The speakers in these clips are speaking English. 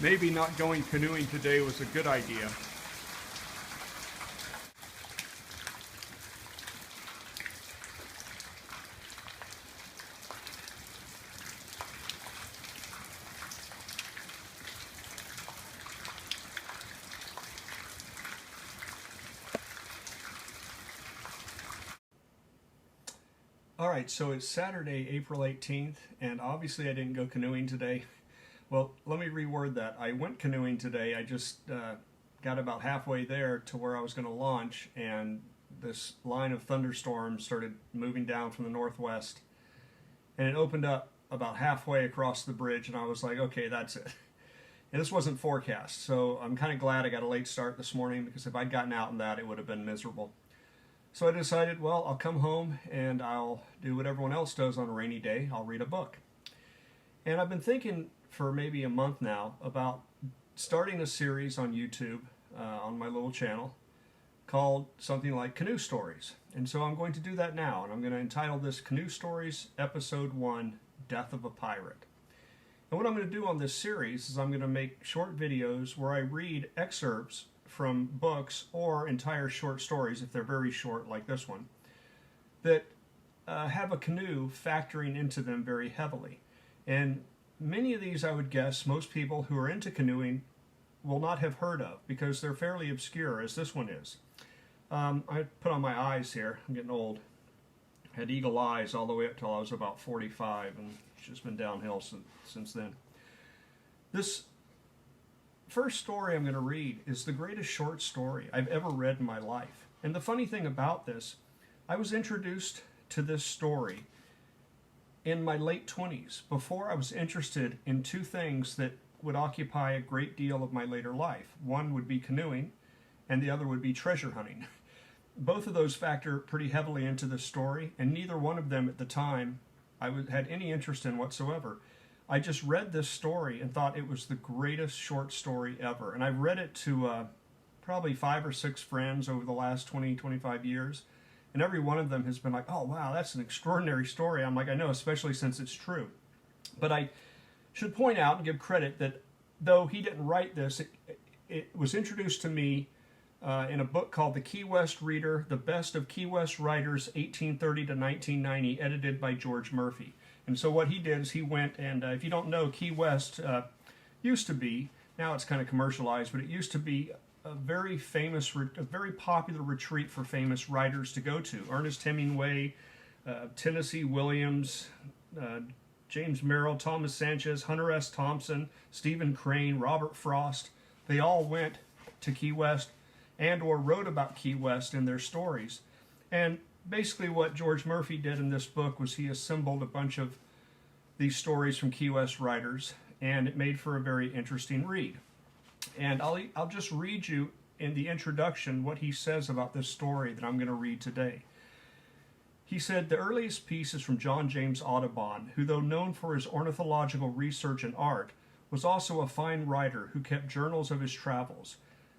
maybe not going canoeing today was a good idea. All right, so it's Saturday, April 18th, and obviously I didn't go canoeing today. Well, let me reword that. I went canoeing today. I just got about halfway there to where I was going to launch, and this line of thunderstorms started moving down from the northwest, and it opened up about halfway across the bridge, and I was like, okay, that's it. And this wasn't forecast, so I'm kind of glad I got a late start this morning, because if I'd gotten out in that, it would have been miserable. So I decided, well, I'll come home and I'll do what everyone else does on a rainy day. I'll read a book. And I've been thinking for maybe a month now about starting a series on YouTube, on my little channel, called something like Canoe Stories. And so I'm going to do that now, and I'm going to entitle this Canoe Stories Episode 1, Death of a Pirate. And what I'm going to do on this series is I'm going to make short videos where I read excerpts from books or entire short stories, if they're very short like this one, that have a canoe factoring into them very heavily. And many of these, I would guess, most people who are into canoeing will not have heard of, because they're fairly obscure, as this one is. I put on my eyes here. I'm getting old. I had eagle eyes all the way up till I was about 45, and it's just been downhill since then. This first story I'm going to read is the greatest short story I've ever read in my life. And the funny thing about this, I was introduced to this story in my late 20s, before I was interested in two things that would occupy a great deal of my later life. One would be canoeing, and the other would be treasure hunting. Both of those factor pretty heavily into this story, and neither one of them at the time I had any interest in whatsoever. I just read this story and thought it was the greatest short story ever. And I've read it to probably 5 or 6 friends over the last 20, 25 years. And every one of them has been like, oh, wow, that's an extraordinary story. I'm like, I know, especially since it's true. But I should point out and give credit that though he didn't write this, it was introduced to me in a book called The Key West Reader, The Best of Key West Writers, 1830 to 1990, edited by George Murphy. And so what he did is he went and, if you don't know, Key West used to be, now it's kind of commercialized, but it used to be a very famous, a very popular retreat for famous writers to go to. Ernest Hemingway, Tennessee Williams, James Merrill, Thomas Sanchez, Hunter S. Thompson, Stephen Crane, Robert Frost. They all went to Key West and or wrote about Key West in their stories. And basically what George Murphy did in this book was he assembled a bunch of these stories from Key West writers, and it made for a very interesting read. And I'll just read you in the introduction what he says about this story that I'm going to read today. He said, the earliest piece is from John James Audubon, who, though known for his ornithological research and art, was also a fine writer who kept journals of his travels.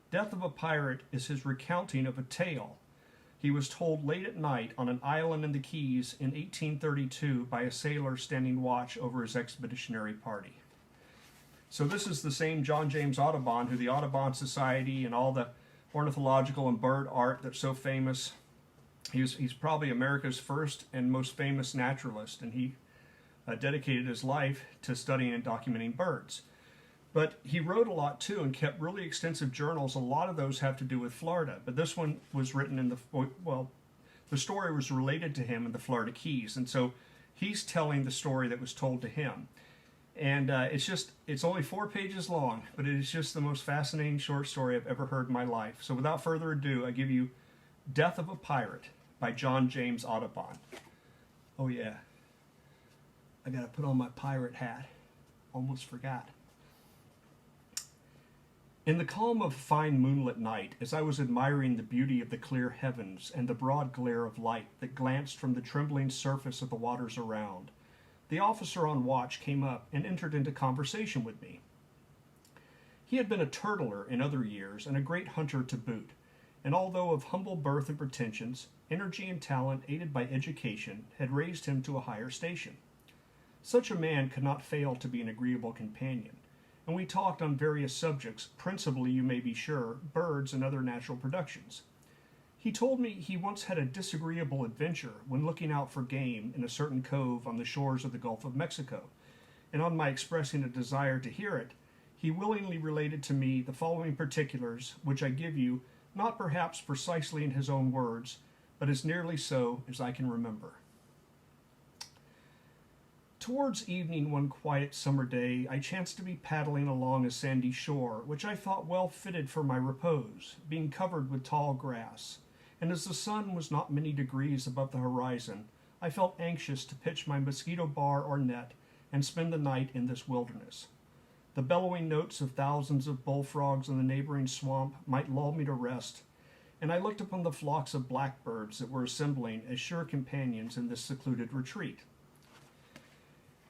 Death of a Pirate is his recounting of a tale he was told late at night on an island in the Keys in 1832 by a sailor standing watch over his expeditionary party. So this is the same John James Audubon, who the Audubon Society and all the ornithological and bird art that's so famous, he's probably America's first and most famous naturalist, and he dedicated his life to studying and documenting birds. But he wrote a lot too and kept really extensive journals. A lot of those have to do with Florida. But this one was written in the story was related to him in the Florida Keys. And so he's telling the story that was told to him. And it's only 4 pages long, but it is just the most fascinating short story I've ever heard in my life. So without further ado, I give you Death of a Pirate by John James Audubon. Oh yeah, I gotta put on my pirate hat. Almost forgot. In the calm of a fine moonlit night, as I was admiring the beauty of the clear heavens and the broad glare of light that glanced from the trembling surface of the waters around, the officer on watch came up and entered into conversation with me. He had been a turtler in other years and a great hunter to boot, and although of humble birth and pretensions, energy and talent aided by education had raised him to a higher station. Such a man could not fail to be an agreeable companion, and we talked on various subjects, principally, you may be sure, birds and other natural productions. He told me he once had a disagreeable adventure when looking out for game in a certain cove on the shores of the Gulf of Mexico, and on my expressing a desire to hear it, he willingly related to me the following particulars, which I give you, not perhaps precisely in his own words, but as nearly so as I can remember. Towards evening one quiet summer day, I chanced to be paddling along a sandy shore, which I thought well fitted for my repose, being covered with tall grass, and as the sun was not many degrees above the horizon, I felt anxious to pitch my mosquito bar or net and spend the night in this wilderness. The bellowing notes of thousands of bullfrogs in the neighboring swamp might lull me to rest, and I looked upon the flocks of blackbirds that were assembling as sure companions in this secluded retreat.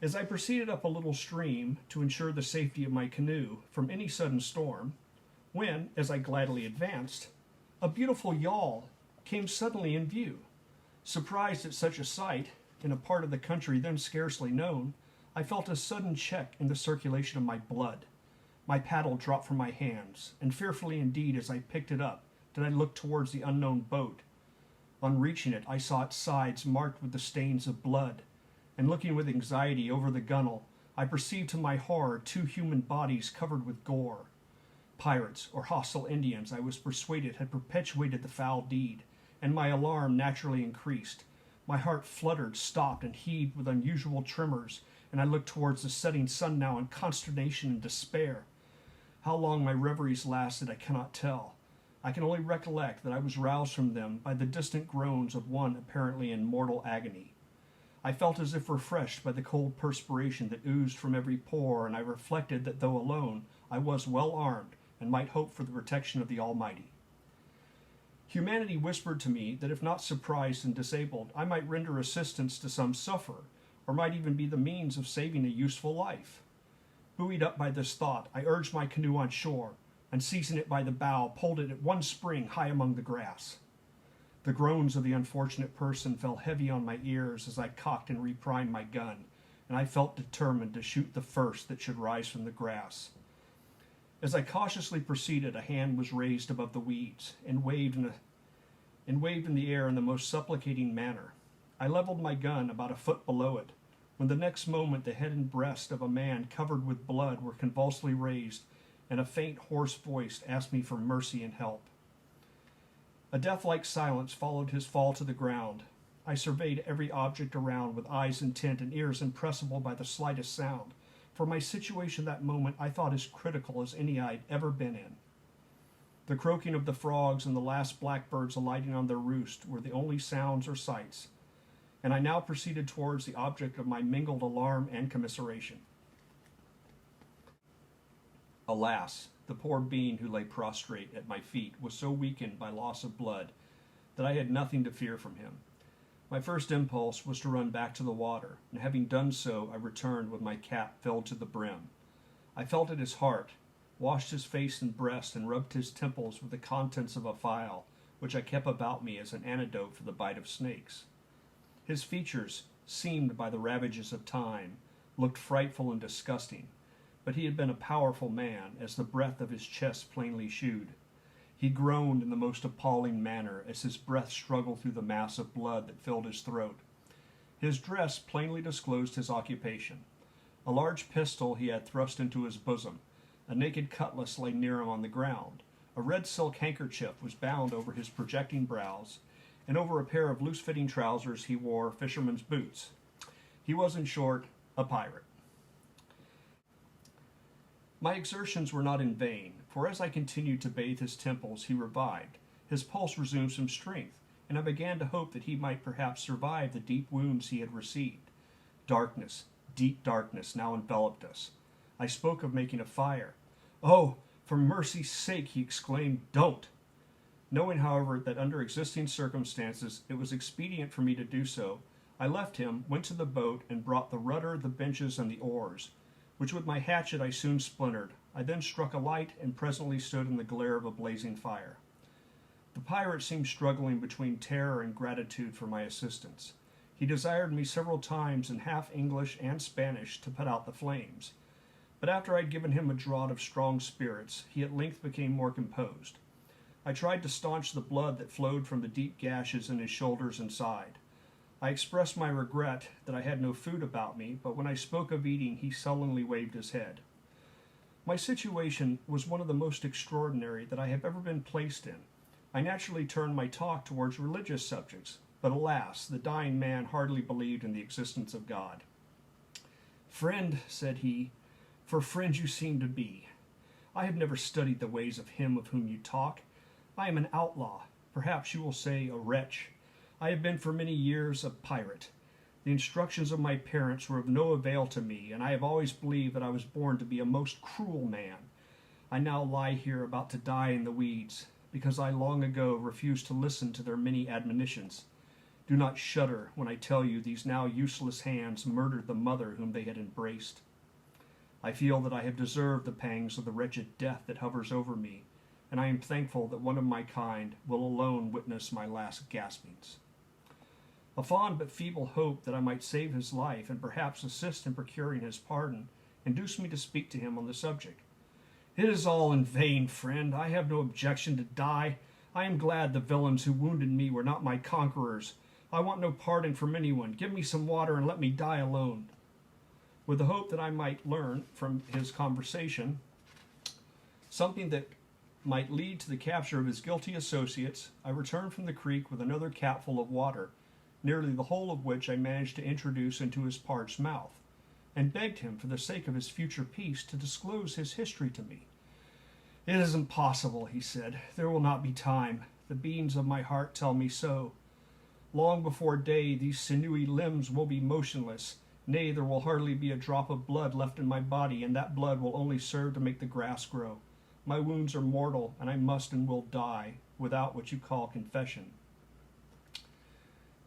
As I proceeded up a little stream to ensure the safety of my canoe from any sudden storm, when, as I gladly advanced, a beautiful yawl came suddenly in view. Surprised at such a sight, in a part of the country then scarcely known, I felt a sudden check in the circulation of my blood. My paddle dropped from my hands, and fearfully indeed as I picked it up did I look towards the unknown boat. On reaching it, I saw its sides marked with the stains of blood, and looking with anxiety over the gunwale, I perceived to my horror 2 human bodies covered with gore. Pirates or hostile Indians, I was persuaded, had perpetuated the foul deed, and my alarm naturally increased. My heart fluttered, stopped, and heaved with unusual tremors, and I looked towards the setting sun now in consternation and despair. How long my reveries lasted I cannot tell. I can only recollect that I was roused from them by the distant groans of one apparently in mortal agony. I felt as if refreshed by the cold perspiration that oozed from every pore, and I reflected that though alone, I was well armed, and might hope for the protection of the Almighty. Humanity whispered to me that if not surprised and disabled, I might render assistance to some sufferer, or might even be the means of saving a useful life. Buoyed up by this thought, I urged my canoe on shore, and seizing it by the bow, pulled it at one spring high among the grass. The groans of the unfortunate person fell heavy on my ears as I cocked and reprimed my gun, and I felt determined to shoot the first that should rise from the grass. As I cautiously proceeded, a hand was raised above the weeds, and waved in the air in the most supplicating manner. I leveled my gun about a foot below it, when the next moment the head and breast of a man covered with blood were convulsively raised, and a faint, hoarse voice asked me for mercy and help. A death-like silence followed his fall to the ground. I surveyed every object around with eyes intent and ears impressible by the slightest sound, for my situation that moment I thought as critical as any I had ever been in. The croaking of the frogs and the last blackbirds alighting on their roost were the only sounds or sights, and I now proceeded towards the object of my mingled alarm and commiseration. Alas, the poor being who lay prostrate at my feet was so weakened by loss of blood that I had nothing to fear from him. My first impulse was to run back to the water, and having done so, I returned with my cap filled to the brim. I felt at his heart, washed his face and breast, and rubbed his temples with the contents of a phial, which I kept about me as an antidote for the bite of snakes. His features, seamed by the ravages of time, looked frightful and disgusting, but he had been a powerful man, as the breadth of his chest plainly shewed. He groaned in the most appalling manner as his breath struggled through the mass of blood that filled his throat. His dress plainly disclosed his occupation. A large pistol he had thrust into his bosom. A naked cutlass lay near him on the ground. A red silk handkerchief was bound over his projecting brows, and over a pair of loose-fitting trousers he wore fisherman's boots. He was, in short, a pirate. My exertions were not in vain, for as I continued to bathe his temples, he revived. His pulse resumed some strength, and I began to hope that he might perhaps survive the deep wounds he had received. Darkness, deep darkness, now enveloped us. I spoke of making a fire. "Oh, for mercy's sake," he exclaimed, "don't!" Knowing, however, that under existing circumstances it was expedient for me to do so, I left him, went to the boat, and brought the rudder, the benches, and the oars, which with my hatchet I soon splintered. I then struck a light, and presently stood in the glare of a blazing fire. The pirate seemed struggling between terror and gratitude for my assistance. He desired me several times in half English and Spanish to put out the flames. but after I'd given him a draught of strong spirits, he at length became more composed. I tried to staunch the blood that flowed from the deep gashes in his shoulders and side. I expressed my regret that I had no food about me, but when I spoke of eating, he sullenly waved his head. My situation was one of the most extraordinary that I have ever been placed in. I naturally turned my talk towards religious subjects, but alas, the dying man hardly believed in the existence of God. "Friend," said he, "for friend you seem to be. I have never studied the ways of him of whom you talk. I am an outlaw, perhaps you will say a wretch. I have been for many years a pirate. The instructions of my parents were of no avail to me, and I have always believed that I was born to be a most cruel man. I now lie here about to die in the weeds, because I long ago refused to listen to their many admonitions. Do not shudder when I tell you these now useless hands murdered the mother whom they had embraced. I feel that I have deserved the pangs of the wretched death that hovers over me, and I am thankful that one of my kind will alone witness my last gaspings." A fond but feeble hope that I might save his life and perhaps assist in procuring his pardon induced me to speak to him on the subject. "It is all in vain, friend. I have no objection to die. I am glad the villains who wounded me were not my conquerors. I want no pardon from anyone. Give me some water and let me die alone." With the hope that I might learn from his conversation something that might lead to the capture of his guilty associates, I returned from the creek with another capful of water, nearly the whole of which I managed to introduce into his parched mouth, and begged him, for the sake of his future peace, to disclose his history to me. "It is impossible," he said. "There will not be time. The beings of my heart tell me so. Long before day these sinewy limbs will be motionless. Nay, there will hardly be a drop of blood left in my body, and that blood will only serve to make the grass grow. My wounds are mortal, and I must and will die without what you call confession."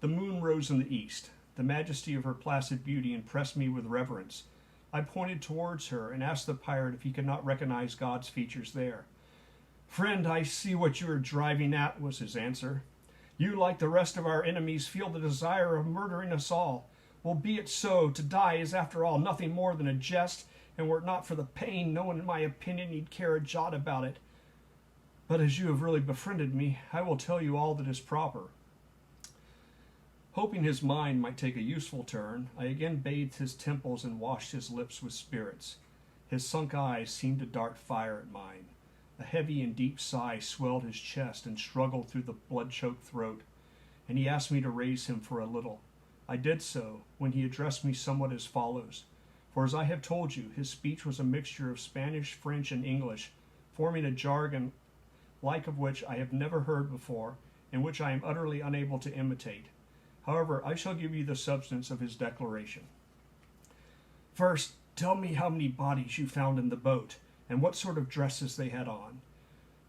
The moon rose in the east. The majesty of her placid beauty impressed me with reverence. I pointed towards her and asked the pirate if he could not recognize God's features there. "Friend, I see what you are driving at," was his answer. "You, like the rest of our enemies, feel the desire of murdering us all. Well, be it so. To die is, after all, nothing more than a jest, and were it not for the pain, no one, in my opinion, need care a jot about it. But as you have really befriended me, I will tell you all that is proper." Hoping his mind might take a useful turn, I again bathed his temples and washed his lips with spirits. His sunk eyes seemed to dart fire at mine. A heavy and deep sigh swelled his chest and struggled through the blood-choked throat, and he asked me to raise him for a little. I did so, when he addressed me somewhat as follows, for as I have told you, his speech was a mixture of Spanish, French, and English, forming a jargon like of which I have never heard before, and which I am utterly unable to imitate. However, I shall give you the substance of his declaration. "First, tell me how many bodies you found in the boat, and what sort of dresses they had on."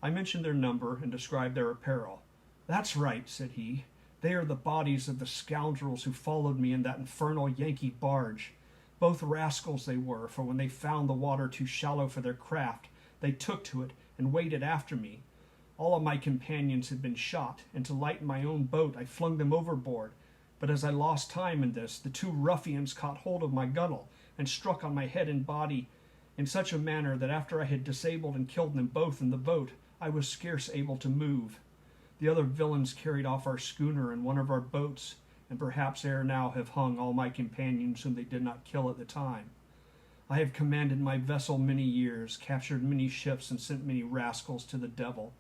I mentioned their number and described their apparel. "That's right," said he. "They are the bodies of the scoundrels who followed me in that infernal Yankee barge. Both rascals they were, for when they found the water too shallow for their craft, they took to it and waded after me. All of my companions had been shot, and to lighten my own boat I flung them overboard. But as I lost time in this, the two ruffians caught hold of my gunwale and struck on my head and body in such a manner that after I had disabled and killed them both in the boat, I was scarce able to move. The other villains carried off our schooner and one of our boats, and perhaps ere now have hung all my companions whom they did not kill at the time. I have commanded my vessel many years, captured many ships, and sent many rascals to the devil.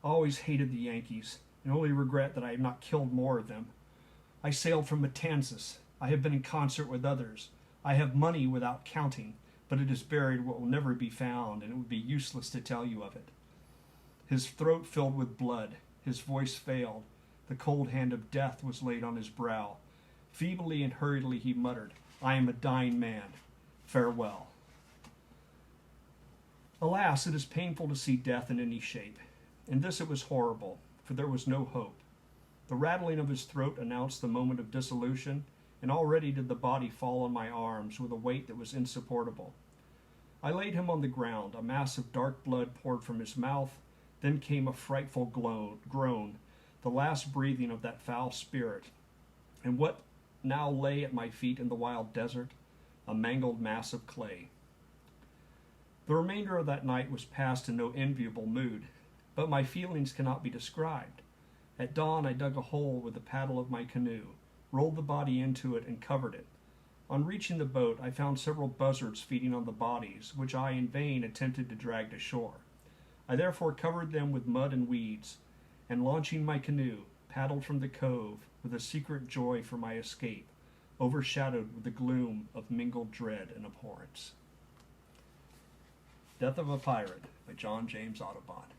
I always hated the Yankees, and only regret that I have not killed more of them. I sailed from Matanzas. I have been in concert with others. I have money without counting, but it is buried where it will never be found, and it would be useless to tell you of it." His throat filled with blood. His voice failed. The cold hand of death was laid on his brow. Feebly and hurriedly he muttered, "I am a dying man. Farewell." Alas, it is painful to see death in any shape. In this it was horrible, for there was no hope. The rattling of his throat announced the moment of dissolution, and already did the body fall on my arms with a weight that was insupportable. I laid him on the ground. A mass of dark blood poured from his mouth. Then came a frightful groan, the last breathing of that foul spirit, and what now lay at my feet in the wild desert, a mangled mass of clay. The remainder of that night was passed in no enviable mood, but my feelings cannot be described. At dawn I dug a hole with the paddle of my canoe, rolled the body into it, and covered it. On reaching the boat, I found several buzzards feeding on the bodies, which I in vain attempted to drag to shore. I therefore covered them with mud and weeds, and launching my canoe, paddled from the cove with a secret joy for my escape, overshadowed with the gloom of mingled dread and abhorrence. Death of a Pirate by John James Audubon.